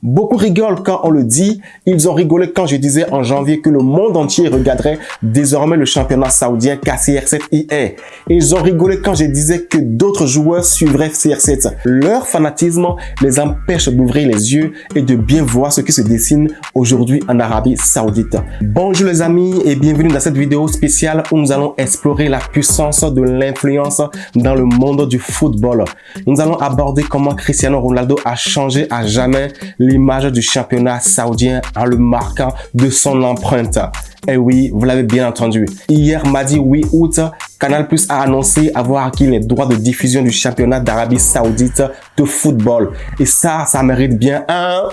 Beaucoup rigolent quand on le dit. Ils ont rigolé quand je disais en janvier que le monde entier regarderait désormais le championnat saoudien car CR7 y est. Ils ont rigolé quand je disais que d'autres joueurs suivraient CR7. Leur fanatisme les empêche d'ouvrir les yeux et de bien voir ce qui se dessine aujourd'hui en Arabie Saoudite. Bonjour les amis et bienvenue dans cette vidéo spéciale où nous allons explorer la puissance de l'influence dans le monde du football. Nous allons aborder comment Cristiano Ronaldo a changé à jamais l'image du championnat saoudien en le marquant de son empreinte. Et oui, vous l'avez bien entendu. Hier, mardi 8 août, Canal+ a annoncé avoir acquis les droits de diffusion du championnat d'Arabie Saoudite de football. Et ça mérite bien un...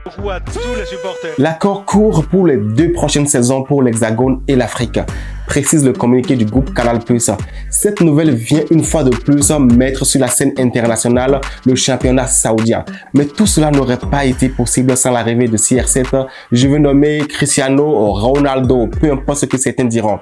À tous les supporters. L'accord court pour les 2 prochaines saisons pour l'Hexagone et l'Afrique, précise le communiqué du groupe Canal+. Cette nouvelle vient une fois de plus mettre sur la scène internationale le championnat saoudien. Mais tout cela n'aurait pas été possible sans l'arrivée de CR7, je veux nommer Cristiano Ronaldo, peu importe ce que certains diront.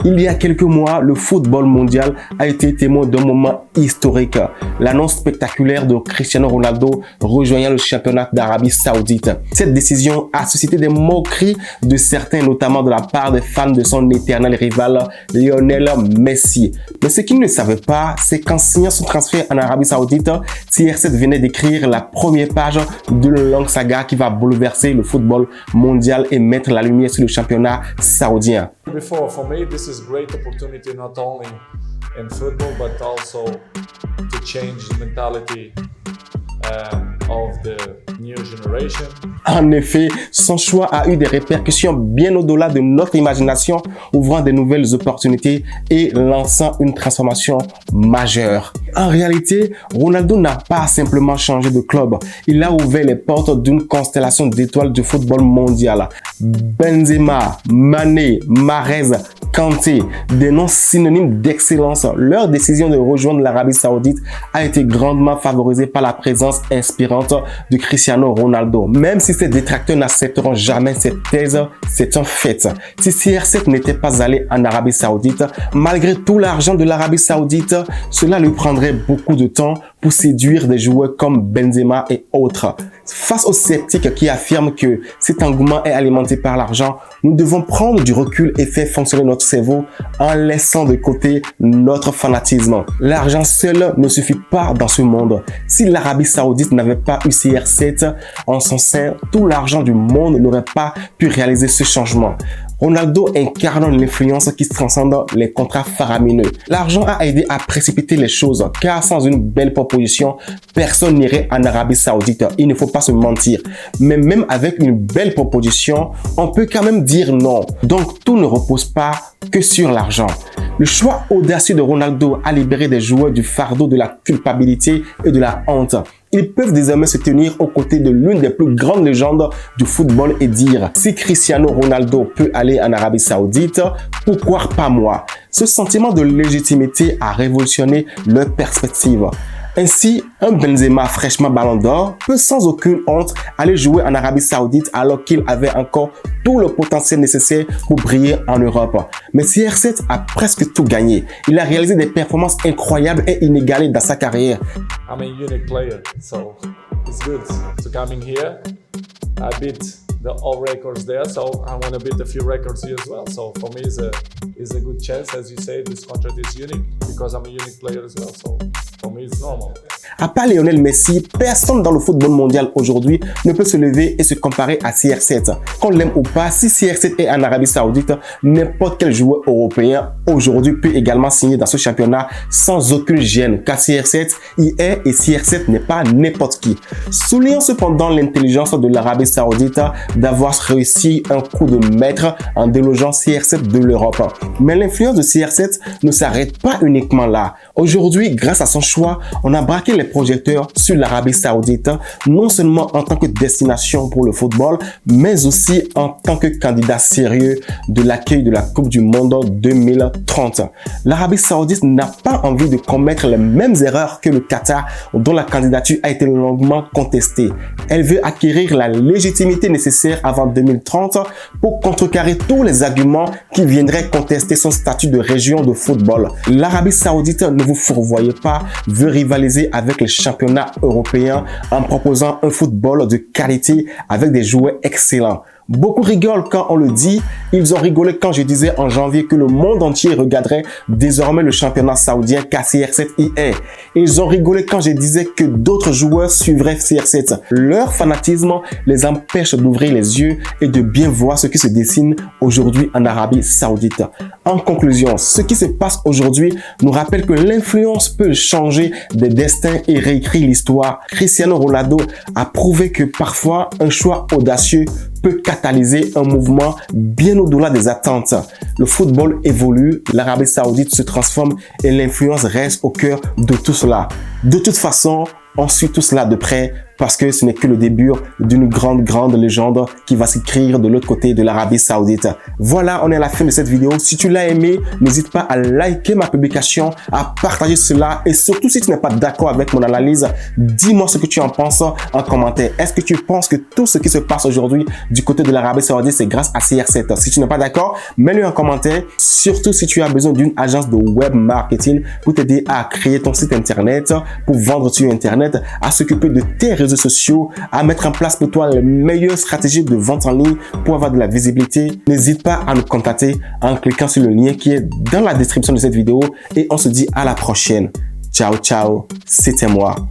Il y a quelques mois, le football mondial a été témoin d'un moment historique. L'annonce spectaculaire de Cristiano Ronaldo rejoignant le championnat d'Arabie Saoudite. Cette décision a suscité des moqueries de certains, notamment de la part des fans de son éternel rival Lionel Messi. Mais ce qu'ils ne savaient pas, c'est qu'en signant son transfert en Arabie Saoudite, CR7 venait d'écrire la première page d'une longue saga qui va bouleverser le football mondial et mettre la lumière sur le championnat saoudien. For me, this is a great opportunity not only in football but also to change the mentality of the new generation. En effet, son choix a eu des répercussions bien au-delà de notre imagination, ouvrant de nouvelles opportunités et lançant une transformation majeure. En réalité, Ronaldo n'a pas simplement changé de club, il a ouvert les portes d'une constellation d'étoiles du football mondial. Benzema, Mané, Mahrez, Kanté, des noms synonymes d'excellence. Leur décision de rejoindre l'Arabie Saoudite a été grandement favorisée par la présence inspirante de Cristiano Ronaldo. Même si ses détracteurs n'accepteront jamais cette thèse, c'est un fait. Si CR7 n'était pas allé en Arabie Saoudite, malgré tout l'argent de l'Arabie Saoudite, cela lui prendrait beaucoup de temps pour séduire des joueurs comme Benzema et autres. Face aux sceptiques qui affirment que cet engouement est alimenté par l'argent, nous devons prendre du recul et faire fonctionner notre cerveau en laissant de côté notre fanatisme. L'argent seul ne suffit pas dans ce monde. Si l'Arabie Saoudite n'avait pas eu CR7 en son sein, tout l'argent du monde n'aurait pas pu réaliser ce changement. Ronaldo incarne l'influence qui transcende les contrats faramineux. L'argent a aidé à précipiter les choses, car sans une belle proposition, personne n'irait en Arabie Saoudite. Il ne faut pas se mentir. Mais même avec une belle proposition, on peut quand même dire non. Donc tout ne repose pas que sur l'argent. Le choix audacieux de Ronaldo a libéré des joueurs du fardeau de la culpabilité et de la honte. Ils peuvent désormais se tenir aux côtés de l'une des plus grandes légendes du football et dire « Si Cristiano Ronaldo peut aller en Arabie Saoudite, pourquoi pas moi ?» Ce sentiment de légitimité a révolutionné leur perspective. Ainsi, un Benzema fraîchement Ballon d'Or peut sans aucune honte aller jouer en Arabie Saoudite alors qu'il avait encore tout le potentiel nécessaire pour briller en Europe. Mais CR7 a presque tout gagné. Il a réalisé des performances incroyables et inégalées dans sa carrière. I'm a unique player, so it's good to coming here. I beat all records there, so I want to beat a few records here as well. So for me, it's a good chance. As you say, this contract is unique because I'm a unique player as well. So for me, it's normal. À part Lionel Messi, personne dans le football mondial aujourd'hui ne peut se lever et se comparer à CR7. Qu'on l'aime ou pas, si CR7 est en Arabie Saoudite, n'importe quel joueur européen aujourd'hui peut également signer dans ce championnat sans aucune gêne, car CR7 y est et CR7 n'est pas n'importe qui. Soulignons cependant l'intelligence de l'Arabie Saoudite d'avoir réussi un coup de maître en délogeant CR7 de l'Europe. Mais l'influence de CR7 ne s'arrête pas uniquement là. Aujourd'hui, grâce à son choix fois, on a braqué les projecteurs sur l'Arabie Saoudite, non seulement en tant que destination pour le football, mais aussi en tant que candidat sérieux de l'accueil de la Coupe du Monde 2030. L'Arabie Saoudite n'a pas envie de commettre les mêmes erreurs que le Qatar, dont la candidature a été longuement contestée. Elle veut acquérir la légitimité nécessaire avant 2030 pour contrecarrer tous les arguments qui viendraient contester son statut de région de football. L'Arabie Saoudite, ne vous fourvoyez pas, veut rivaliser avec les championnats européens en proposant un football de qualité avec des joueurs excellents. Beaucoup rigolent quand on le dit. Ils ont rigolé quand je disais en janvier que le monde entier regarderait désormais le championnat saoudien car CR7 y est. Ils ont rigolé quand je disais que d'autres joueurs suivraient CR7. Leur fanatisme les empêche d'ouvrir les yeux et de bien voir ce qui se dessine aujourd'hui en Arabie Saoudite. En conclusion, ce qui se passe aujourd'hui nous rappelle que l'influence peut changer des destins et réécrire l'histoire. Cristiano Ronaldo a prouvé que parfois un choix audacieux peut catalyser un mouvement bien au-delà des attentes. Le football évolue, l'Arabie Saoudite se transforme et l'influence reste au cœur de tout cela. De toute façon, on suit tout cela de près parce que ce n'est que le début d'une grande légende qui va s'écrire de l'autre côté de l'Arabie Saoudite. Voilà, on est à la fin de cette vidéo. Si tu l'as aimé, n'hésite pas à liker ma publication, à partager cela et surtout si tu n'es pas d'accord avec mon analyse, dis-moi ce que tu en penses en commentaire. Est-ce que tu penses que tout ce qui se passe aujourd'hui du côté de l'Arabie Saoudite, c'est grâce à CR7? Si tu n'es pas d'accord, mets-le en commentaire. Surtout si tu as besoin d'une agence de web marketing pour t'aider à créer ton site internet, pour vendre sur internet, à s'occuper de tes réseaux sociaux, à mettre en place pour toi les meilleures stratégies de vente en ligne pour avoir de la visibilité, n'hésite pas à nous contacter en cliquant sur le lien qui est dans la description de cette vidéo et on se dit à la prochaine. Ciao, ciao, c'était moi.